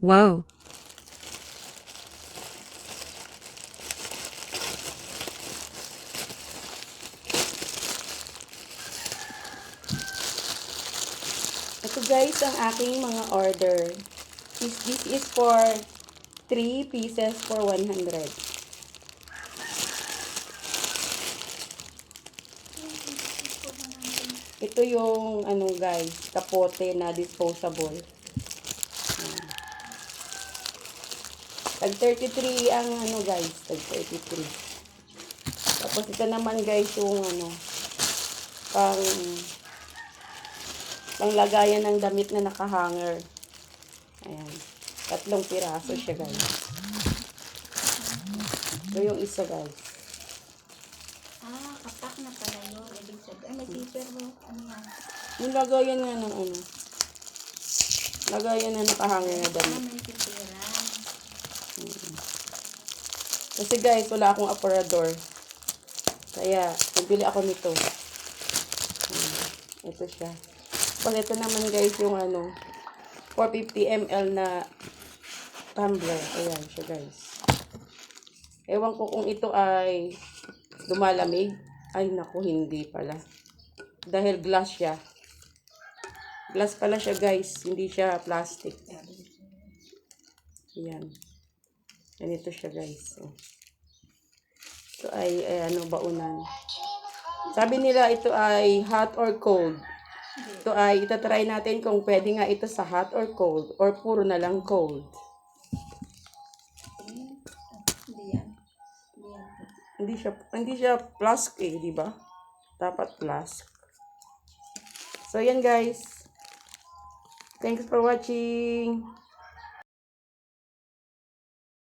Wow. Ito guys ang aking mga order. This is for 3 pieces for 100. Ito yung ano guys, kapote na disposable. Tag 33 ang ano guys, tag 33. Tapos ito naman guys yung ano, pang panglagayan ng damit na nakahanger. Ayan. 3 piraso siya guys. Ito yung isa guys. Kapak na pala yun. Ibig sabihin, may zipper mo. Ano yan? Yung lagayan nga ng ano. Lagayan na nakahanger na damit. May zipperan. Kasi guys, wala akong aparador. Kaya, nagbili ako nito. Ito siya. Pag ito naman guys, yung ano, 450 ml na tumbler. Ayan siya guys. Ewan ko kung ito ay lumalamig. Ay naku, hindi pala. Dahil glass siya. Glass pala siya guys. Hindi siya plastic. Ayan. Ganito siya guys. Ito ay ano, baunan. Sabi nila ito ay hot or cold. Ito ay itatry natin kung pwede nga ito sa hot or cold or puro na lang cold. Hindi yan. Hindi siya flask eh, di ba? Dapat flask. So yan guys. Thanks for watching.